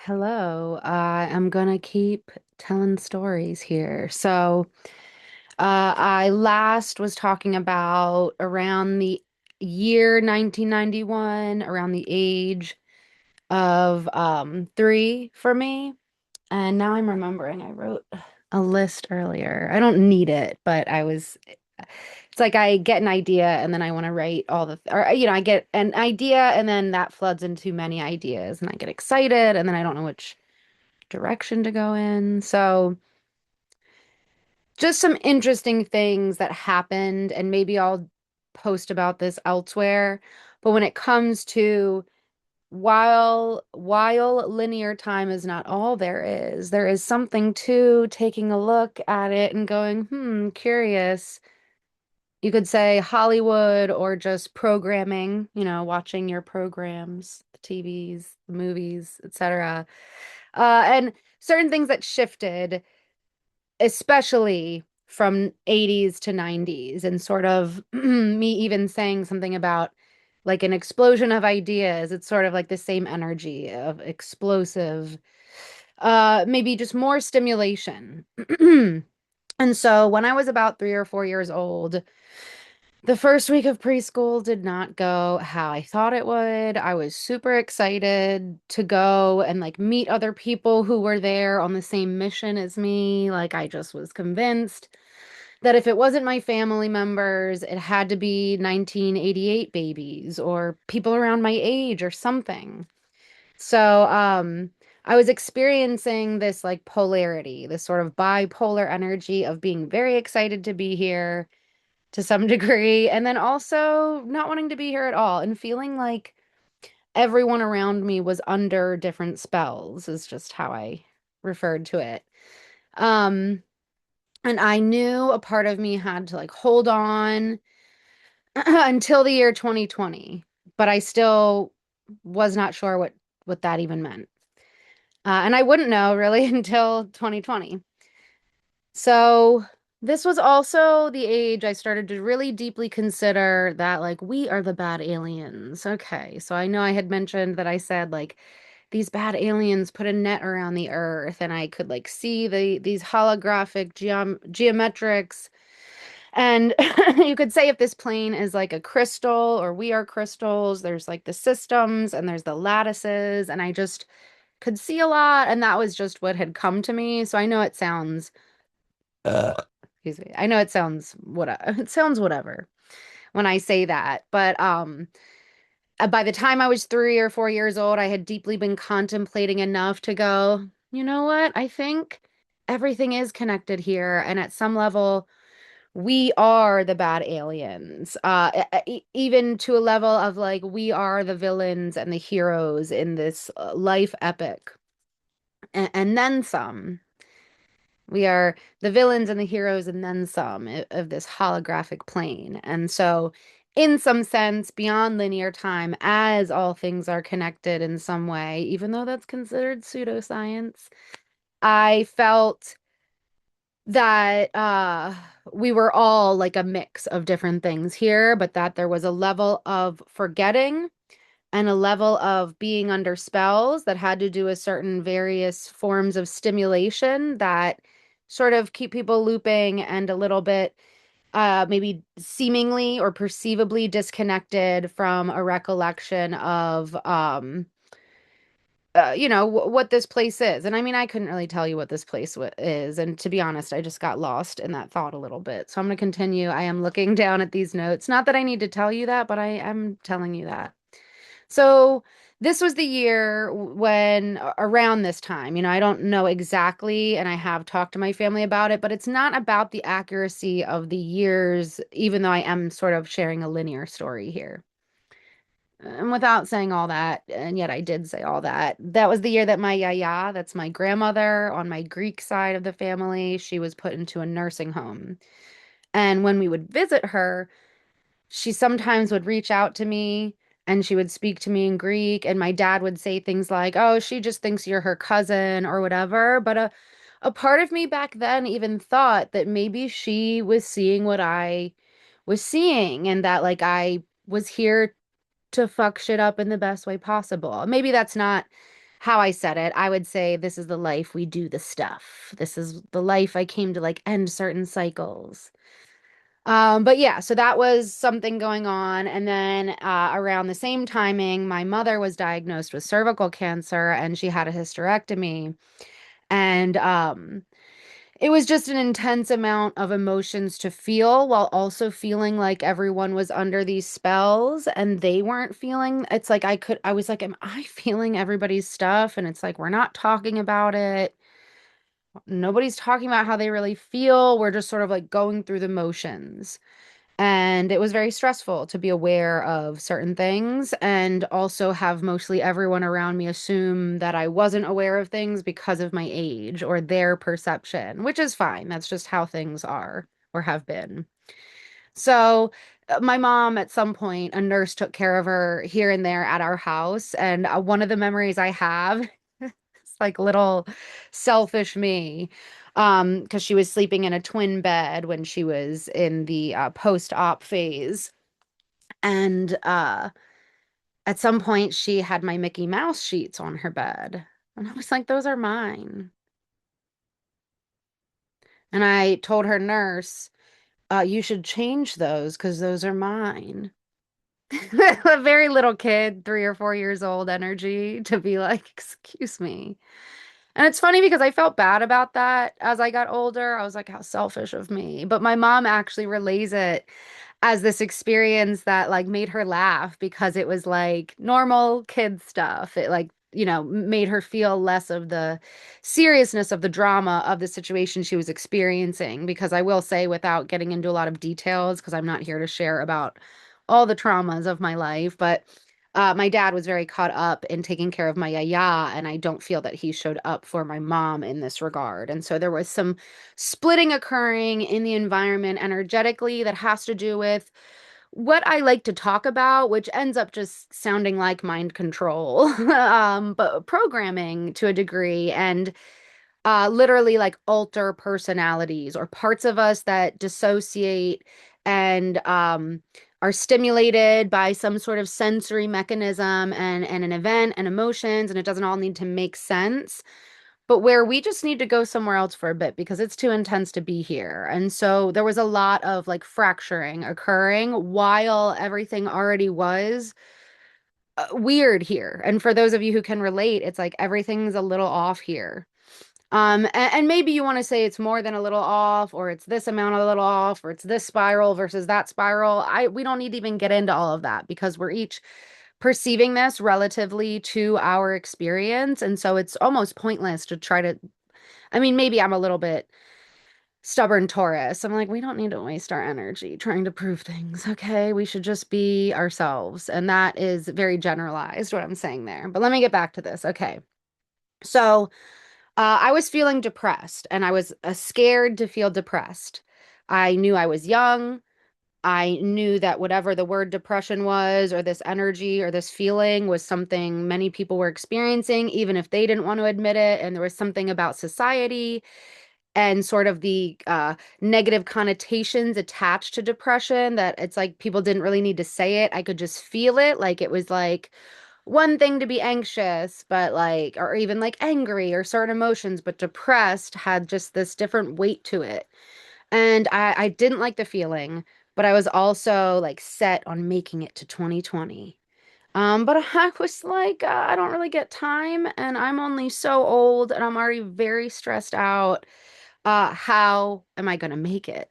Hello. I'm gonna keep telling stories here. I last was talking about around the year 1991, around the age of three for me. And now I'm remembering I wrote a list earlier. I don't need it, but it's like I get an idea and then I want to write I get an idea and then that floods into many ideas and I get excited and then I don't know which direction to go in. So, just some interesting things that happened, and maybe I'll post about this elsewhere. But when it comes to while linear time is not all there is something to taking a look at it and going, curious. You could say Hollywood or just programming, watching your programs, the TVs, the movies, etc. And certain things that shifted especially from 80s to 90s and sort of me even saying something about like an explosion of ideas. It's sort of like the same energy of explosive, maybe just more stimulation. And so when I was about 3 or 4 years old, the first week of preschool did not go how I thought it would. I was super excited to go and like meet other people who were there on the same mission as me. Like I just was convinced that if it wasn't my family members, it had to be 1988 babies or people around my age or something. So, I was experiencing this like polarity, this sort of bipolar energy of being very excited to be here to some degree, and then also not wanting to be here at all and feeling like everyone around me was under different spells, is just how I referred to it. Um, and I knew a part of me had to like hold on until the year 2020, but I still was not sure what that even meant. And I wouldn't know really until 2020. So this was also the age I started to really deeply consider that like we are the bad aliens. Okay, so I know I had mentioned that I said like these bad aliens put a net around the earth and I could like see these holographic geometrics and you could say if this plane is like a crystal or we are crystals, there's like the systems and there's the lattices and I just could see a lot and that was just what had come to me. So I know it sounds excuse me. I know it sounds it sounds whatever when I say that, but by the time I was 3 or 4 years old, I had deeply been contemplating enough to go, you know what? I think everything is connected here, and at some level, we are the bad aliens. Even to a level of like we are the villains and the heroes in this life epic, and then some. We are the villains and the heroes and then some of this holographic plane. And so, in some sense, beyond linear time, as all things are connected in some way, even though that's considered pseudoscience, I felt that we were all like a mix of different things here, but that there was a level of forgetting and a level of being under spells that had to do with certain various forms of stimulation that sort of keep people looping and a little bit maybe seemingly or perceivably disconnected from a recollection of what this place is. And I mean, I couldn't really tell you what this place is. And to be honest, I just got lost in that thought a little bit. So I'm going to continue. I am looking down at these notes. Not that I need to tell you that, but I am telling you that. So this was the year when around this time, I don't know exactly, and I have talked to my family about it, but it's not about the accuracy of the years, even though I am sort of sharing a linear story here. And without saying all that, and yet I did say all that, that was the year that my yaya, that's my grandmother on my Greek side of the family, she was put into a nursing home. And when we would visit her, she sometimes would reach out to me and she would speak to me in Greek, and my dad would say things like, "Oh, she just thinks you're her cousin or whatever." But a part of me back then even thought that maybe she was seeing what I was seeing and that like I was here to fuck shit up in the best way possible. Maybe that's not how I said it. I would say this is the life we do the stuff. This is the life I came to like end certain cycles. But yeah, so that was something going on. And then around the same timing, my mother was diagnosed with cervical cancer and she had a hysterectomy. And it was just an intense amount of emotions to feel while also feeling like everyone was under these spells and they weren't feeling. It's like I was like, am I feeling everybody's stuff? And it's like, we're not talking about it. Nobody's talking about how they really feel. We're just sort of like going through the motions. And it was very stressful to be aware of certain things and also have mostly everyone around me assume that I wasn't aware of things because of my age or their perception, which is fine. That's just how things are or have been. So, my mom, at some point, a nurse took care of her here and there at our house. And one of the memories I have, it's like little selfish me, because she was sleeping in a twin bed when she was in the post-op phase. And at some point, she had my Mickey Mouse sheets on her bed. And I was like, those are mine. And I told her nurse, you should change those because those are mine. A very little kid, 3 or 4 years old energy to be like, excuse me. And it's funny because I felt bad about that as I got older. I was like, how selfish of me. But my mom actually relays it as this experience that like made her laugh because it was like normal kid stuff. It like, made her feel less of the seriousness of the drama of the situation she was experiencing. Because I will say, without getting into a lot of details, because I'm not here to share about all the traumas of my life, but my dad was very caught up in taking care of my yaya, and I don't feel that he showed up for my mom in this regard. And so there was some splitting occurring in the environment energetically that has to do with what I like to talk about, which ends up just sounding like mind control, but programming to a degree, and literally like alter personalities or parts of us that dissociate and are stimulated by some sort of sensory mechanism and an event and emotions, and it doesn't all need to make sense, but where we just need to go somewhere else for a bit because it's too intense to be here. And so there was a lot of like fracturing occurring while everything already was weird here. And for those of you who can relate, it's like everything's a little off here. And maybe you want to say it's more than a little off, or it's this amount a little off, or it's this spiral versus that spiral. We don't need to even get into all of that because we're each perceiving this relatively to our experience. And so it's almost pointless to try to, I mean, maybe I'm a little bit stubborn Taurus. I'm like, we don't need to waste our energy trying to prove things. Okay. We should just be ourselves. And that is very generalized what I'm saying there. But let me get back to this. Okay. So, I was feeling depressed and I was scared to feel depressed. I knew I was young. I knew that whatever the word depression was, or this energy, or this feeling was something many people were experiencing, even if they didn't want to admit it. And there was something about society and sort of the negative connotations attached to depression that it's like people didn't really need to say it. I could just feel it. Like it was like one thing to be anxious, but like, or even like angry or certain emotions, but depressed had just this different weight to it. And I didn't like the feeling, but I was also like set on making it to 2020. But I was like, I don't really get time, and I'm only so old, and I'm already very stressed out. How am I gonna make it?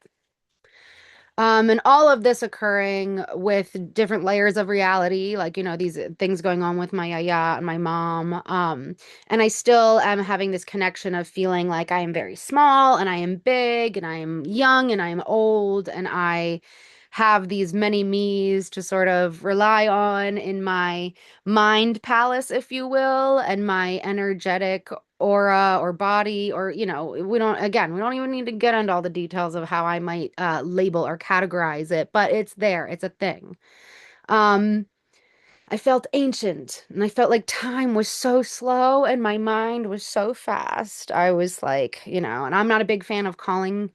And all of this occurring with different layers of reality, like, these things going on with my yaya and my mom. And I still am having this connection of feeling like I am very small and I am big and I am young and I am old and I have these many me's to sort of rely on in my mind palace, if you will, and my energetic aura or body, or we don't even need to get into all the details of how I might label or categorize it, but it's there, it's a thing. um I felt ancient and I felt like time was so slow and my mind was so fast. I was like, and I'm not a big fan of calling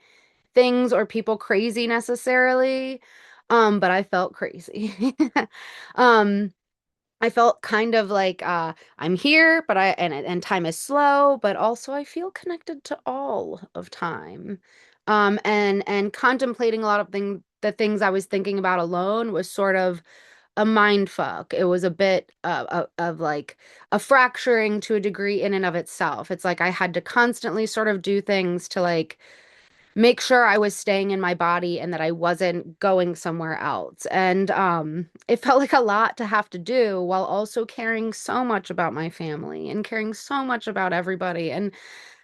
things or people crazy necessarily, but I felt crazy. um I felt kind of like I'm here, but and time is slow, but also I feel connected to all of time. And contemplating a lot of the things I was thinking about alone was sort of a mind fuck. It was a bit of like a fracturing to a degree in and of itself. It's like I had to constantly sort of do things to like make sure I was staying in my body and that I wasn't going somewhere else. And it felt like a lot to have to do while also caring so much about my family and caring so much about everybody and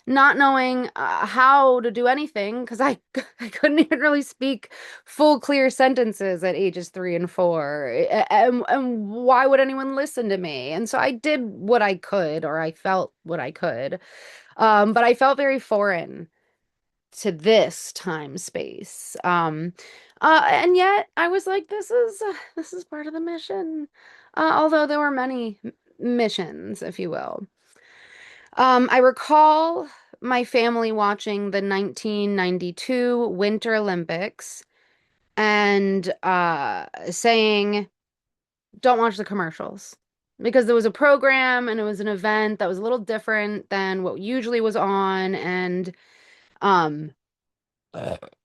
not knowing how to do anything because I couldn't even really speak full, clear sentences at ages 3 and 4. And why would anyone listen to me? And so I did what I could, or I felt what I could. But I felt very foreign to this time space. And yet I was like, this is part of the mission. Although there were many missions, if you will. I recall my family watching the 1992 Winter Olympics and saying, don't watch the commercials. Because there was a program and it was an event that was a little different than what usually was on, and um,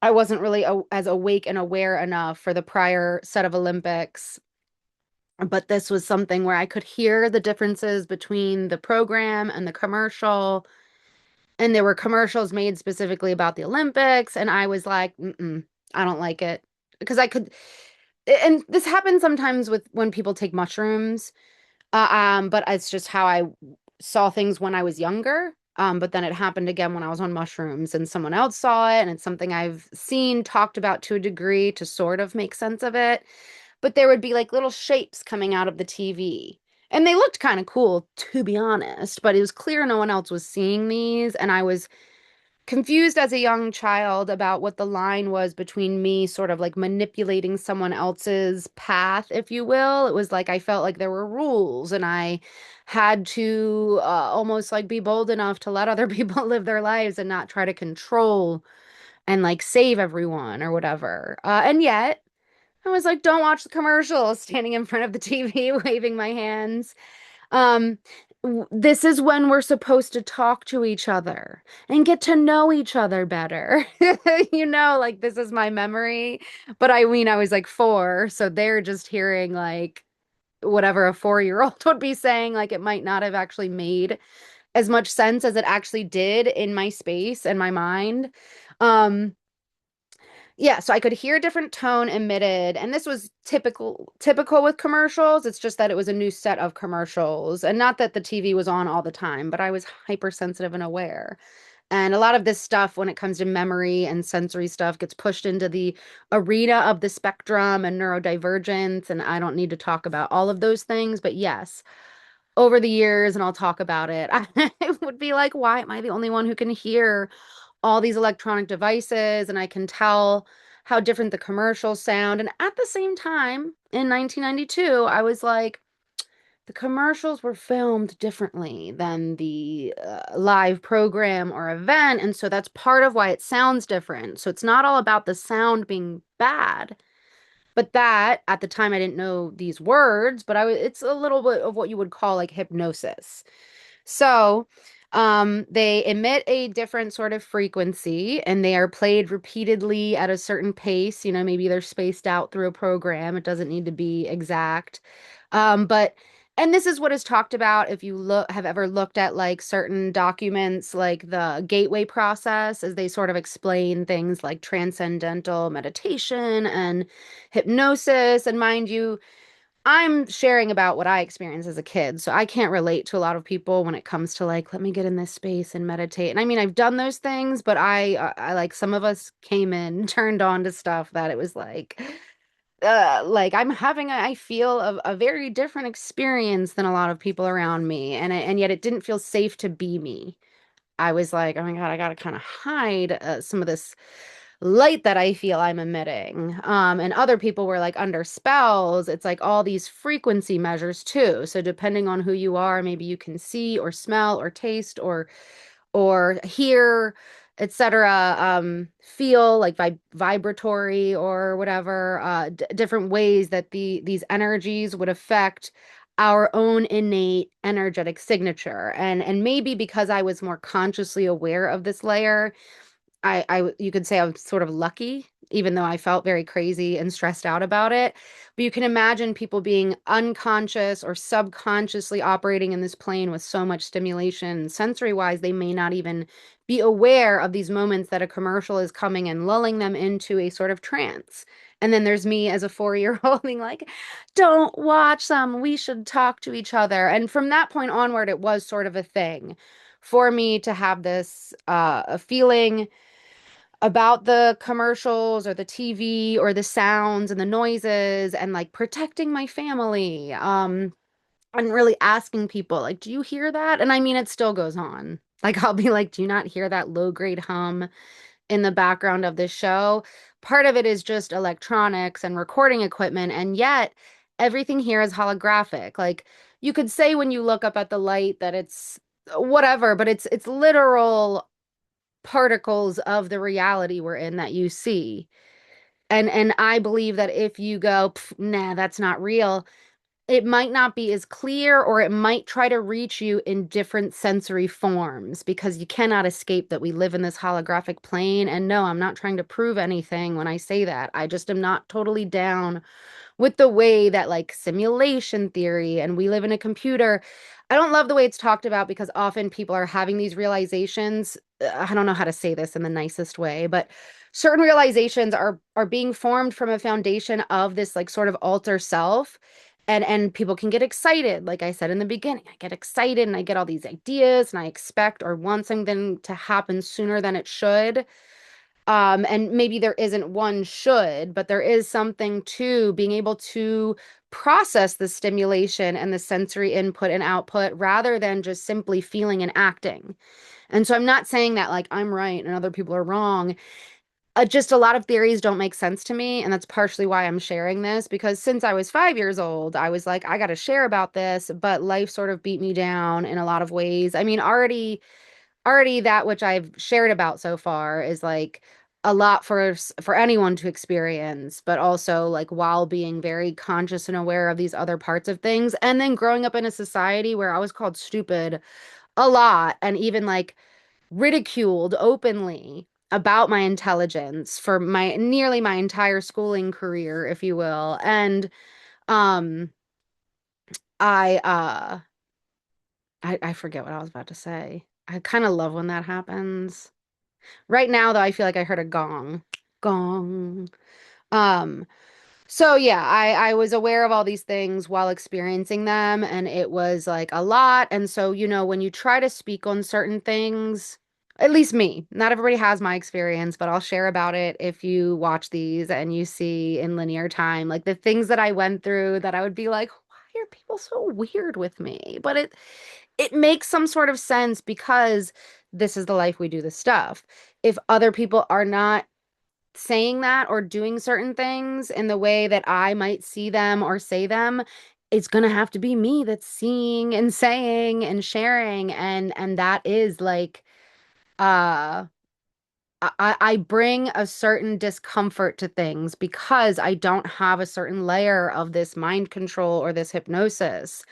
I wasn't really as awake and aware enough for the prior set of Olympics. But this was something where I could hear the differences between the program and the commercial. And there were commercials made specifically about the Olympics. And I was like, mm-mm, I don't like it. Because I could, and this happens sometimes with when people take mushrooms. But it's just how I saw things when I was younger. But then it happened again when I was on mushrooms and someone else saw it, and it's something I've seen talked about to a degree to sort of make sense of it. But there would be like little shapes coming out of the TV. And they looked kind of cool, to be honest, but it was clear no one else was seeing these. And I was confused as a young child about what the line was between me sort of like manipulating someone else's path, if you will. It was like I felt like there were rules and I had to almost like be bold enough to let other people live their lives and not try to control and like save everyone or whatever. And yet, I was like, don't watch the commercials, standing in front of the TV, waving my hands. Um, this is when we're supposed to talk to each other and get to know each other better. You know, like this is my memory. But I mean, I was like 4, so they're just hearing like whatever a 4-year-old would be saying. Like it might not have actually made as much sense as it actually did in my space and my mind. Um, yeah, so I could hear a different tone emitted, and this was typical with commercials. It's just that it was a new set of commercials, and not that the TV was on all the time, but I was hypersensitive and aware. And a lot of this stuff, when it comes to memory and sensory stuff, gets pushed into the arena of the spectrum and neurodivergence, and I don't need to talk about all of those things, but yes, over the years, and I'll talk about it, I would be like, why am I the only one who can hear all these electronic devices and I can tell how different the commercials sound. And at the same time, in 1992, I was like, the commercials were filmed differently than the live program or event. And so that's part of why it sounds different. So it's not all about the sound being bad. But that at the time I didn't know these words, but it's a little bit of what you would call like hypnosis. So, they emit a different sort of frequency and they are played repeatedly at a certain pace. You know, maybe they're spaced out through a program. It doesn't need to be exact. But and this is what is talked about if you have ever looked at like certain documents like the gateway process as they sort of explain things like transcendental meditation and hypnosis. And mind you, I'm sharing about what I experienced as a kid, so I can't relate to a lot of people when it comes to like, let me get in this space and meditate. And I mean, I've done those things, but I like some of us came in, turned on to stuff that it was like I'm having I feel a very different experience than a lot of people around me, and yet it didn't feel safe to be me. I was like, oh my God, I gotta kind of hide some of this light that I feel I'm emitting. And other people were like under spells. It's like all these frequency measures too. So depending on who you are, maybe you can see or smell or taste or hear, etc. Feel like vibratory or whatever. Different ways that these energies would affect our own innate energetic signature. And maybe because I was more consciously aware of this layer, you could say I'm sort of lucky, even though I felt very crazy and stressed out about it. But you can imagine people being unconscious or subconsciously operating in this plane with so much stimulation, sensory wise, they may not even be aware of these moments that a commercial is coming and lulling them into a sort of trance. And then there's me as a 4 year old being like, don't watch them. We should talk to each other. And from that point onward, it was sort of a thing for me to have this a feeling about the commercials or the TV or the sounds and the noises and like protecting my family. And really asking people, like, do you hear that? And I mean, it still goes on. Like, I'll be like, do you not hear that low grade hum in the background of this show? Part of it is just electronics and recording equipment. And yet, everything here is holographic. Like, you could say when you look up at the light that it's whatever, but it's literal particles of the reality we're in that you see. And I believe that if you go, nah, that's not real, it might not be as clear or it might try to reach you in different sensory forms because you cannot escape that we live in this holographic plane. And no, I'm not trying to prove anything when I say that. I just am not totally down with the way that like simulation theory and we live in a computer. I don't love the way it's talked about because often people are having these realizations. I don't know how to say this in the nicest way, but certain realizations are being formed from a foundation of this like sort of alter self. And people can get excited. Like I said in the beginning, I get excited and I get all these ideas and I expect or want something to happen sooner than it should. And maybe there isn't one should, but there is something to being able to process the stimulation and the sensory input and output rather than just simply feeling and acting. And so I'm not saying that like I'm right and other people are wrong. Just a lot of theories don't make sense to me. And that's partially why I'm sharing this because since I was 5 years old, I was like, I got to share about this, but life sort of beat me down in a lot of ways. I mean, already that which I've shared about so far is like a lot for anyone to experience, but also like while being very conscious and aware of these other parts of things. And then growing up in a society where I was called stupid a lot and even like ridiculed openly about my intelligence for my nearly my entire schooling career, if you will. And um I I forget what I was about to say. I kind of love when that happens. Right now, though, I feel like I heard a gong. Gong. Um, so yeah, I was aware of all these things while experiencing them, and it was like a lot. And so, when you try to speak on certain things, at least me, not everybody has my experience, but I'll share about it if you watch these and you see in linear time, like the things that I went through that I would be like, why are people so weird with me? But it makes some sort of sense because this is the life we do this stuff. If other people are not saying that or doing certain things in the way that I might see them or say them, it's gonna have to be me that's seeing and saying and sharing and that is like uh I bring a certain discomfort to things because I don't have a certain layer of this mind control or this hypnosis.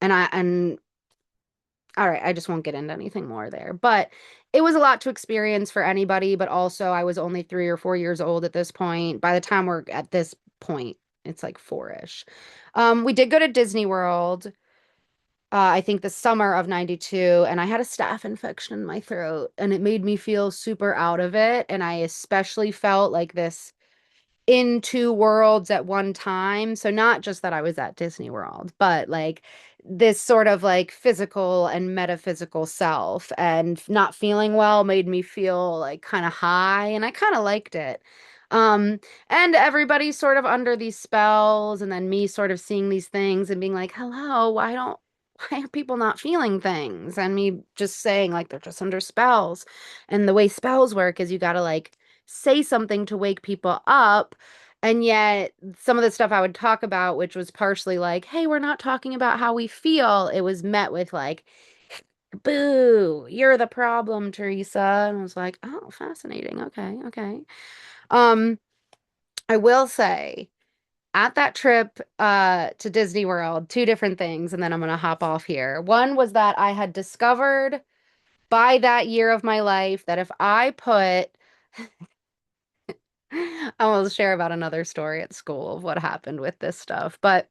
And all right, I just won't get into anything more there. But it was a lot to experience for anybody, but also I was only 3 or 4 years old at this point. By the time we're at this point, it's like four-ish. We did go to Disney World, I think the summer of 92, and I had a staph infection in my throat, and it made me feel super out of it. And I especially felt like this in two worlds at one time. So not just that I was at Disney World, but like this sort of like physical and metaphysical self and not feeling well made me feel like kind of high and I kind of liked it. Um and everybody's sort of under these spells and then me sort of seeing these things and being like, "Hello, why are people not feeling things?" And me just saying like they're just under spells. And the way spells work is you got to like say something to wake people up. And yet, some of the stuff I would talk about, which was partially like, hey, we're not talking about how we feel, it was met with like, boo, you're the problem, Teresa. And I was like, oh, fascinating. Okay, okay. Um, I will say, At that trip to Disney World, two different things, and then I'm gonna hop off here. One was that I had discovered by that year of my life that if I put I will share about another story at school of what happened with this stuff. But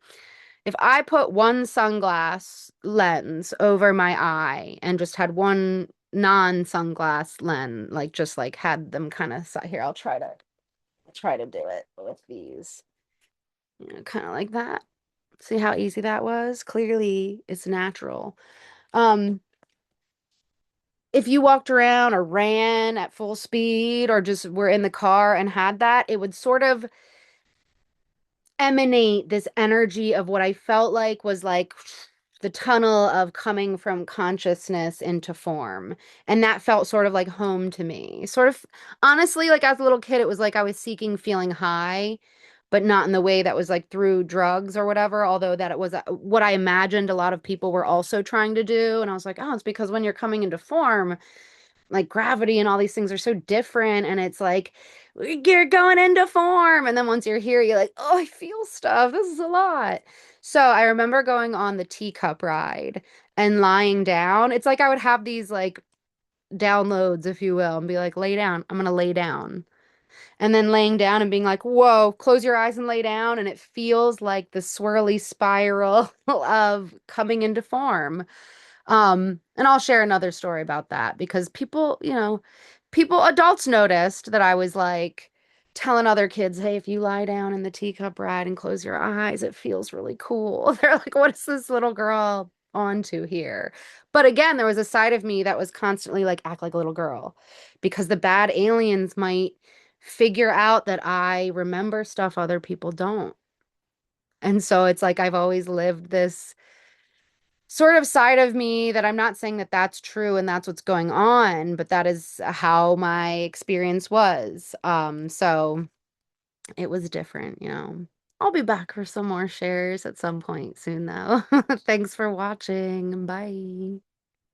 if I put one sunglass lens over my eye and just had one non-sunglass lens, like just like had them kind of here, I'll try to do it with these. Kind of like that. See how easy that was? Clearly, it's natural. Um, if you walked around or ran at full speed or just were in the car and had that, it would sort of emanate this energy of what I felt like was like the tunnel of coming from consciousness into form. And that felt sort of like home to me. Sort of honestly, like as a little kid, it was like I was seeking feeling high, but not in the way that was like through drugs or whatever, although that it was what I imagined a lot of people were also trying to do. And I was like, oh, it's because when you're coming into form, like gravity and all these things are so different and it's like you're going into form and then once you're here you're like oh I feel stuff, this is a lot. So I remember going on the teacup ride and lying down. It's like I would have these like downloads if you will and be like lay down, I'm gonna lay down, and then laying down and being like whoa, close your eyes and lay down, and it feels like the swirly spiral of coming into form. And I'll share another story about that because adults noticed that I was like telling other kids, hey, if you lie down in the teacup ride and close your eyes, it feels really cool. They're like, what is this little girl onto here? But again, there was a side of me that was constantly like, act like a little girl because the bad aliens might figure out that I remember stuff other people don't. And so it's like I've always lived this sort of side of me that I'm not saying that that's true and that's what's going on, but that is how my experience was. So it was different. I'll be back for some more shares at some point soon, though. Thanks for watching. Bye.